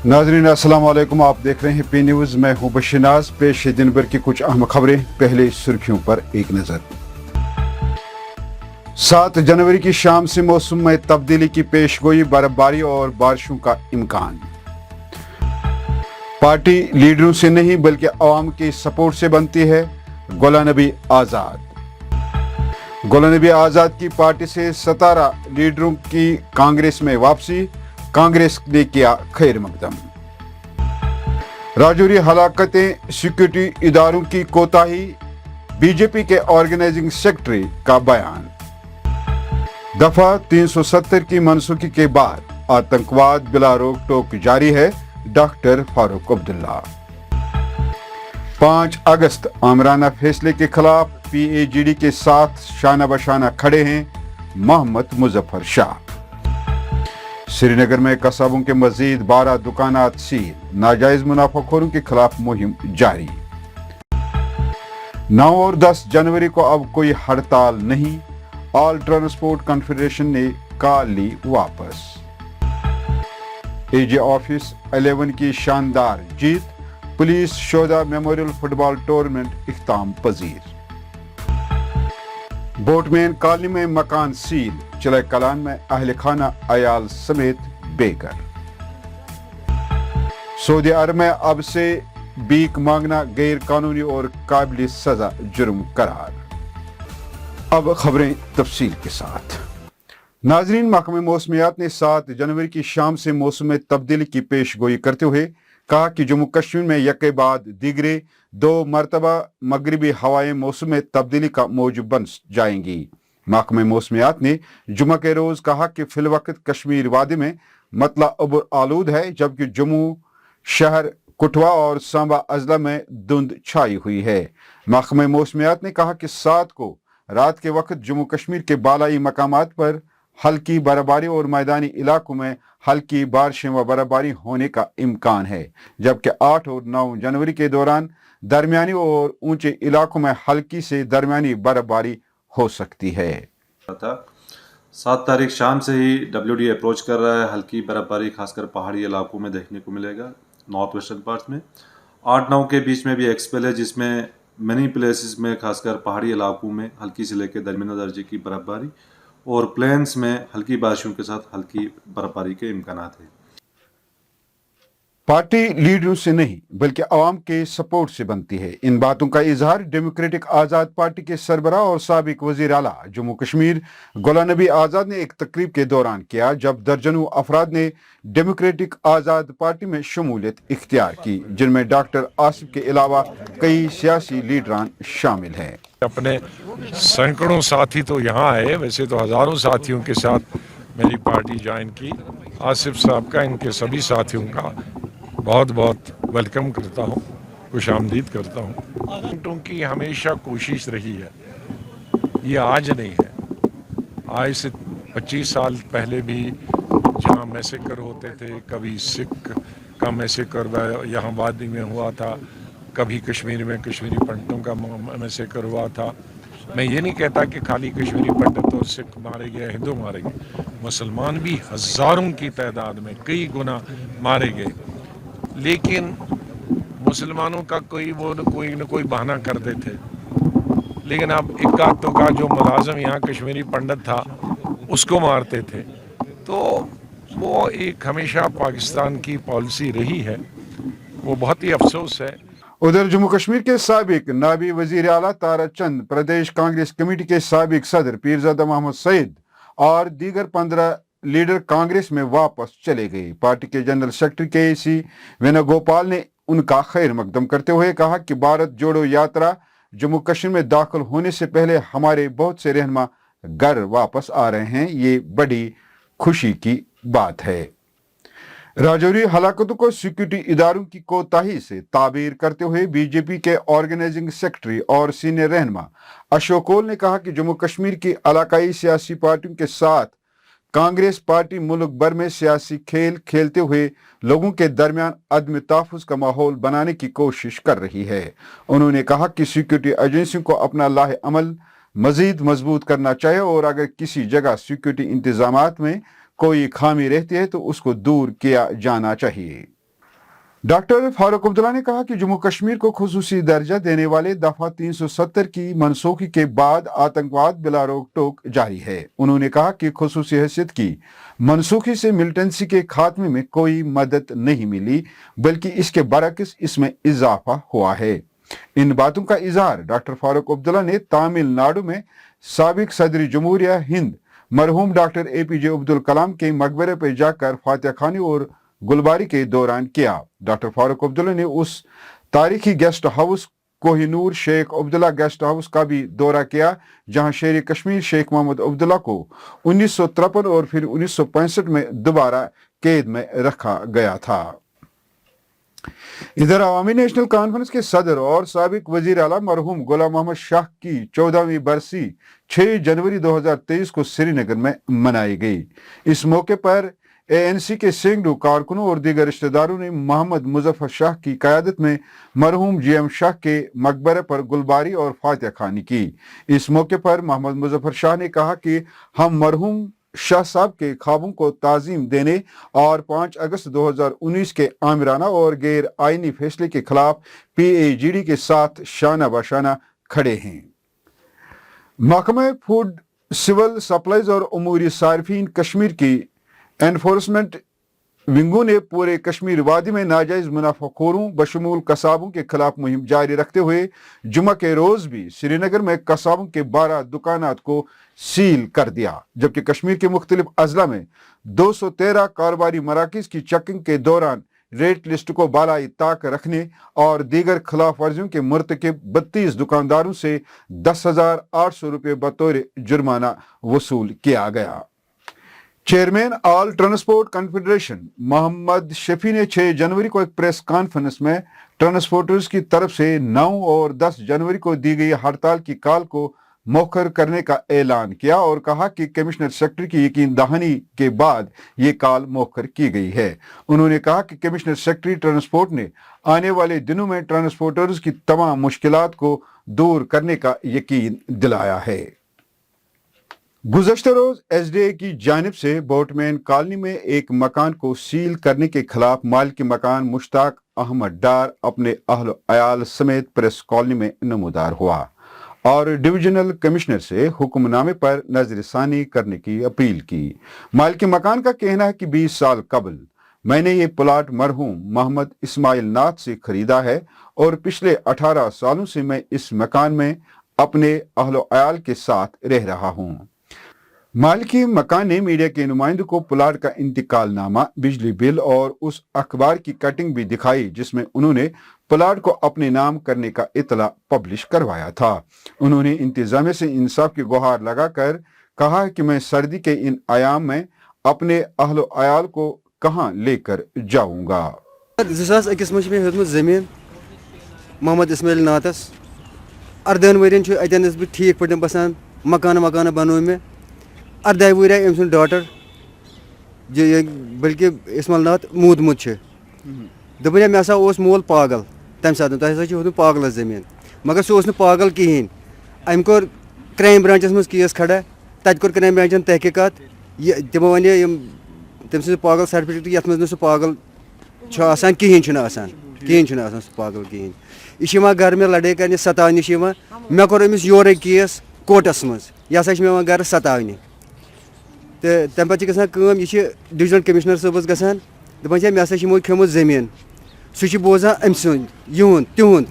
नाजरीन अस्सलाम वालेकुम, आप देख रहे हैं पी न्यूज़। मैं हूं बशनाज। पेश है दिन भर की कुछ अहम खबरें। पहले सुर्खियों पर एक नजर। 7 जनवरी की शाम से मौसम में तब्दीली की पेशगोई, बर्फबारी और बारिशों का इम्कान। पार्टी लीडरों से नहीं बल्कि अवाम की सपोर्ट से बनती है, गुलाम नबी आज़ाद। गुलाम नबी आज़ाद की पार्टी से 17 लीडरों की कांग्रेस में वापसी, कांग्रेस ने किया खैर मकदम। राजौरी हलाकतें, सिक्योरिटी इदारों की कोताही, बीजेपी के ऑर्गेनाइजिंग सेक्रेटरी का बयान। दफा 370 की मनसूखी के बाद आतंकवाद बिला रोक टोक जारी है, डॉक्टर फारूक अब्दुल्ला। 5 अगस्त आमराना फैसले के खिलाफ पीएजीडी के साथ शाना बशाना खड़े हैं मोहम्मद मुजफ्फर शाह। श्रीनगर में कसाबों के मजीद 12 दुकानात सील, नाजायज मुनाफाखोरों के खिलाफ मुहिम जारी। 9 और 10 जनवरी को अब कोई हड़ताल नहीं, ऑल ट्रांसपोर्ट कॉन्फेडरेशन ने कॉल ली वापस। एजे ऑफिस 11 की शानदार जीत, पुलिस शोधा मेमोरियल फुटबॉल टूर्नामेंट इख्ताम पजीर। बोटमैन कॉलोनी में मकान सील, चिले कलान में अहल खाना अयाल समेत बेघर। सऊदी अरब में अब से भीख मांगना गैर कानूनी और काबिल सजा जुर्म करार। अब खबरें तफसील के साथ। नाजरीन, महकमे मौसमियात ने 7 जनवरी की शाम से मौसम में तब्दीली की पेशगोई करते हुए कहा कि जम्मू कश्मीर में यके बाद दीगरे 2 मरतबा मगरबी हवाएं मौसम में तब्दीली का मौजूद बन जाएंगी। महकमे मौसमियात ने जुमा के रोज कहा कि फिलवक्त कश्मीर वादी में मतला अबुर आलूद है, जबकि जम्मू शहर, कठुआ और सांबा अजला में धुंध छाई हुई है। महकमे मौसमियात ने कहा कि 7 को रात के वक्त जम्मू कश्मीर के बालाई मकामात पर हल्की बर्फबारी और मैदानी इलाकों में हल्की बारिशें व बर्फबारी होने का इम्कान है, जबकि 8 और 9 जनवरी के दौरान दरमियानी और ऊंचे इलाकों में हल्की से दरमियानी बर्फबारी हो सकती है। 7 तारीख शाम से ही WD अप्रोच कर रहा है, हल्की बर्फबारी खासकर पहाड़ी इलाकों में देखने को मिलेगा, नॉर्थ वेस्टर्न पार्ट्स में। 8-9 के बीच में भी एक्सपेल है, जिसमें मनी प्लेसेस में खासकर पहाड़ी इलाकों में हल्की से लेकर दरमियाना दर्जे की बर्फबारी और प्लेन्स में हल्की बारिशों के साथ हल्की बर्फबारी के इम्कानात हैं। पार्टी लीडरों से नहीं बल्कि अवाम के सपोर्ट से बनती है। इन बातों का इजहार डेमोक्रेटिक आज़ाद पार्टी के सरबराह और साबिक वजीर आला जम्मू कश्मीर गुलाम नबी आज़ाद ने एक तकरीब के दौरान किया, जब दर्जनों अफराद ने डेमोक्रेटिक आज़ाद पार्टी में शमूलियत इख्तियार की, जिनमें डॉक्टर आसिफ के अलावा कई सियासी लीडरान शामिल हैं। अपने सैकड़ों साथी तो यहाँ आए, वैसे तो हज़ारों साथियों के साथ मेरी पार्टी ज्वाइन की। आसिफ साहब का, इनके सभी साथियों का बहुत बहुत वेलकम करता हूँ, खुश आमदीद करता हूँ। उनकी हमेशा कोशिश रही है, ये आज नहीं है, आज से 25 साल पहले भी जहाँ मैसेकर होते थे, कभी सिख का मैसेकर यहाँ वादी में हुआ था, कभी कश्मीर में कश्मीरी पंडितों का मैसेकर हुआ था। मैं ये नहीं कहता कि खाली कश्मीरी पंडित और सिख मारे गए, हिंदू मारे गए, मुसलमान भी हज़ारों की तादाद में कई गुना मारे गए, लेकिन मुसलमानों का कोई न कोई बहाना कर देते। लेकिन अब इक्का दुक्का जो मुलाजिम यहाँ कश्मीरी पंडित था उसको मारते थे। तो वो एक हमेशा पाकिस्तान की पॉलिसी रही है, वो बहुत ही अफसोस है। उधर जम्मू कश्मीर के साबिक नाबी वजीर आला तारा चंद, प्रदेश कांग्रेस कमेटी के साबिक सदर पीरजादा मोहम्मद सईद और दीगर 15 लीडर कांग्रेस में वापस चले गए। पार्टी के जनरल सेक्रेटरी KC वेणुगोपाल ने उनका खैर मकदम करते हुए कहा कि भारत जोड़ो यात्रा जम्मू कश्मीर में दाखिल होने से पहले हमारे बहुत से रहनुमा घर वापस आ रहे हैं, ये बड़ी खुशी की बात है। राजौरी हलाकतों को सिक्योरिटी इदारों की कोताही से ताबीर करते हुए बीजेपी के ऑर्गेनाइजिंग सेक्रेटरी और सीनियर रहनुमा अशोक कौल ने कहा कि जम्मू कश्मीर की इलाकाई सियासी पार्टियों के साथ कांग्रेस पार्टी मुल्क भर में सियासी खेल खेलते हुए लोगों के दरमियान अदम तहफ़्फ़ुज़ का माहौल बनाने की कोशिश कर रही है। उन्होंने कहा कि सिक्योरिटी एजेंसियों को अपना लाहे अमल मजीद मजबूत करना चाहिए और अगर किसी जगह सिक्योरिटी इंतजामात में कोई खामी रहती है तो उसको दूर किया जाना चाहिए। डॉक्टर फारूक अब्दुल्ला ने कहा कि जम्मू कश्मीर को खुसूसी दर्जा देने वाले दफा 370 की मनसूखी के बाद आतंकवाद बिला रोक टोक जारी है। उन्होंने कहा कि खुसूसी हैसियत की मनसूखी से मिलिटेंसी के खात्मे में कोई मदद नहीं मिली, बल्कि इसके बरक्स इसमें इजाफा हुआ है। इन बातों का इजहार डॉक्टर फारूक अब्दुल्ला ने तमिलनाडु में साबिक सदर जमहूरिया हिंद मरहूम डॉक्टर APJ अब्दुल कलाम के मकबरे पर जाकर फातिहा खानी और गुलबारी के दौरान किया। डॉक्टर फारूक अब्दुल्ला ने उस तारीखी guest house Kohinoor Sheikh Abdullah guest house का भी दौरा किया, जहां शेर कश्मीर शेख मोहम्मद अब्दुल्ला को 1953 और फिर 1965 में दोबारा कैद में रखा गया था। इधर अवामी नेशनल कॉन्फ्रेंस के सदर और साबिक वजीर आला मरहूम गुलाम मोहम्मद शाह की 14वीं बरसी 6 जनवरी 2023 को श्रीनगर में मनाई गई। इस मौके पर ANC के सैकड़ों कारकुनों और दीगर रिश्तेदारों ने मोहम्मद मुजफ्फर शाह की क़यादत में मरहूम GM शाह के मकबरे पर गुलबारी और फातिहा खानी की। इस मौके पर मोहम्मद मुजफ्फर शाह ने कहा कि हम मरहूम शाह साहब के ख्वाबों को ताज़ीम देने और 5 अगस्त 2019 के आमिराना और गैर आइनी फैसले के खिलाफ PAGD के साथ शाना बशाना खड़े हैं। महकमा फूड, सिविल सप्लाईज और उमूरी सार्फिन कश्मीर की एनफोर्समेंट विंगों ने पूरे कश्मीर वादी में नाजायज मुनाफाखोरों बशमूल कसाबों के खिलाफ मुहिम जारी रखते हुए जुम्मा के रोज भी श्रीनगर में कसाबों के 12 दुकानात को सील कर दिया, जबकि कश्मीर के मुख्तलिफ अजला में 213 कारोबारी मराकज की चेकिंग के दौरान रेट लिस्ट को बालाई ताक रखने और दीगर खिलाफ वर्जियों के मुर्तकिब 32 दुकानदारों से 10,800 रुपये बतौर जुर्माना वसूल किया गया। Chairman all transport confederation Mohammad Shafi ने 6 जनवरी को एक प्रेस कॉन्फ्रेंस में ट्रांसपोर्टर्स की तरफ से 9 और 10 जनवरी को दी गई हड़ताल की कॉल को मौखर करने का ऐलान किया और कहा कि कमिश्नर सेक्रेटरी की यकीन दहानी के बाद ये कॉल मौखर की गई है। उन्होंने कहा कि कमिश्नर सेक्रेटरी ट्रांसपोर्ट ने आने वाले दिनों में ट्रांसपोर्टर्स की तमाम मुश्किलात को दूर करने का यकीन दिलाया है। गुज़श्ता रोज SDA की जानिब से बोटमैन कॉलोनी में एक मकान को सील करने के खिलाफ मालिक मकान मुश्ताक अहमद डार अपने अहल अयाल समेत प्रेस कॉलोनी में नमूदार हुआ और डिविजनल कमिश्नर से हुक्मनामे पर नजरसानी करने की अपील की। मालिक मकान का कहना है कि 20 साल कबल मैंने ये प्लाट मरहूम मोहम्मद इस्माइल नाथ से खरीदा है और पिछले 18 सालों से मैं इस मकान में अपने अहल अयाल के साथ रह रहा हूँ। मालिकी मकान ने मीडिया के नुमाइंदों को प्लाट का इंतकालनामा, बिजली बिल और उस अखबार की कटिंग भी दिखाई जिसमें उन्होंने प्लाट को अपने नाम करने का इतला पब्लिश करवाया था। उन्होंने इंतजामिया से इंसाफ की गुहार लगाकर कहा कि मैं सर्दी के इन आयाम में अपने अहल अयाल को कहां लेकर जाऊंगा। 2001 में हेतुत जमीन मोहम्मद इस्माइल नाथस 18 वरियन अतन बह ठीक पे बसान मकान बनो मे 18 वरिया अम सुन डॉटर बल्कि इस्माइल नाथ मूदमुत दोपन मे हसा मोल पागल तम सात तुम पागल जमीन, मगर सह पागल कहें। अम कोर क्राइम ब्रांचस मज केस खड़ा, तत कोर क्राइम ब्रांचन तहकीकात, तमो वन तम सज पागल सर्टिफिकेट ये मज सह पागल कहें सह पागल कहें। यह घर में लड़ाई करने सतावने मे core Amish your case courts मज, यह हसा मे घर सतावने। तो तम पे यह डिविजनल कमिश्नर सबस गसान दपान मे हसा खेमुत जमीन, सह बोजान अम सुन युंद तिहुंद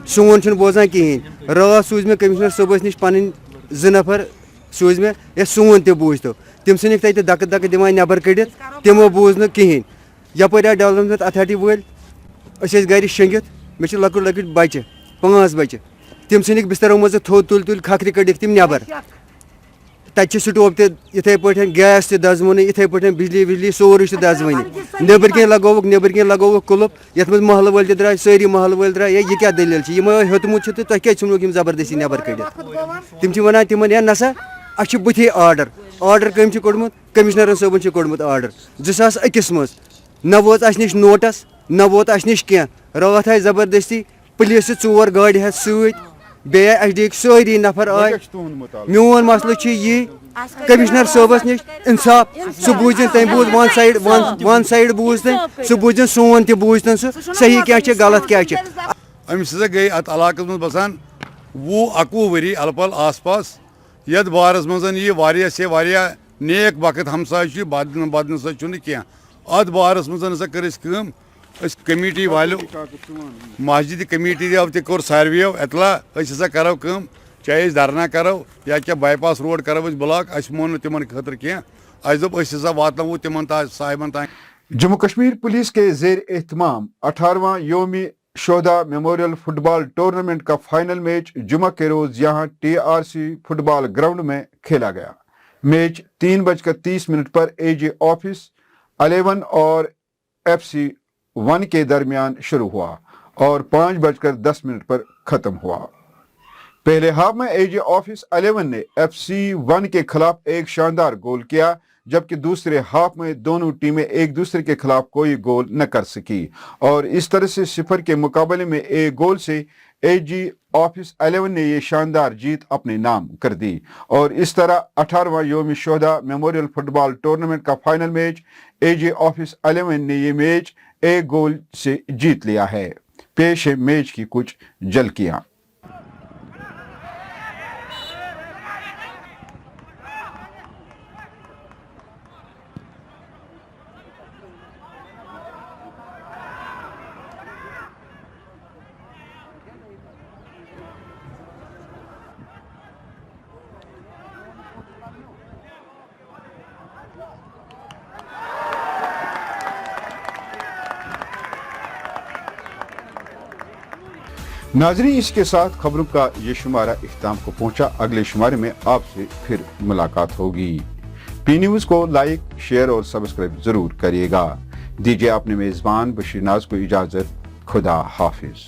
सोन बोजान कहें। रात सूज मे कमिश्नर सबस निश पन 2 नफर सूज मे ये सोन ते बूझ तो तम सन तक धक् धक् दिवान नबर कड़ित, तमो बूझ न कहें। यप डेवलपमेंट अथॉरिटी वल गर शंगित, मे लकुट लकुट बच्चे 5 बच्चे, तम सन बिस्तरों मज थोद तुल तुल खखर कड़िक तम नबर, तत स्टोव इथे पे गैस दजवन इथे पे बिजली विजली सोरे दजवन, नबर कह लगोवक कुलुप ये महल वाल द्राय सारी महल वाल द्राय यह क्या दलील हेतमुत तो तुम क्या नुक जबरदस्ती नबर कड़ित। तम वन तिमन या नसा अ बुथे आर्डर कम कोड़मुत कमिश्नर सबन कोड़मुत आर्डर 2001 मज न वोत अस निश नोटस न वोत अस निश क्या। रात आय जबरदस्ती पुलिस 4 गाड़ हेत बे एच सारी नफर आए क्या तुहन मुताबिक मोन मसल ये कमिश्नर साहबस निश इंसाफ सह बूझन तम बूझ वन साइड बूझ तम सह बूझन सोन तह बूझन सह सही क्या गलत क्या अमिस हसा गई अत इलाकस मज बसान 20-21 वरी अलपल आस पास यद बारस मजन ये वारिया से वारिया नेक वक्त हमसाय बदन सह अत बारस मजन हसा कर कमेटी वालों मस्जिद कमेटी आव तोर सार्वेयो एतला हसा करो कम चाहे धरना करो या क्या बाईपास रोड करो ब्लॉक अस मोन तिमन खतर कह दोप हसा वातवो तिमन साहिबन तान। जम्मू कश्मीर पुलिस के जेर एहतमाम 18वां योमी शोधा मेमोरियल फुटबॉल टूर्नामेंट का फाइनल मैच जुमा के रोज यहां TRC फुटबॉल ग्राउंड में खेला गया। मैच 3:30 पर AJ ऑफिस 11 और FC 1 के दरमियान शुरू हुआ और 5:10 पर खत्म हुआ। पहले हाफ में AJ ऑफिस 11 ने FC 1 के खिलाफ एक शानदार गोल किया, जबकि दूसरे हाफ में दोनों टीमें एक दूसरे के खिलाफ कोई गोल न कर सकी और इस तरह से 0 के मुकाबले में एक गोल से AJ ऑफिस 11 ने ये शानदार जीत अपने नाम कर दी और इस तरह 18वां योम शोधा मेमोरियल फुटबॉल टूर्नामेंट का फाइनल मैच AJ ऑफिस 11 ने ये मैच एक गोल से जीत लिया है। पेश है मैच की कुछ झलकियां। नाजरीन, इसके साथ खबरों का ये शुमारा इख्तिताम को पहुंचा। अगले शुमारे में आपसे फिर मुलाकात होगी। P न्यूज़ को लाइक, शेयर और सब्सक्राइब जरूर करिएगा। दीजिए अपने मेजबान बशीर नाज को इजाजत। खुदा हाफिज।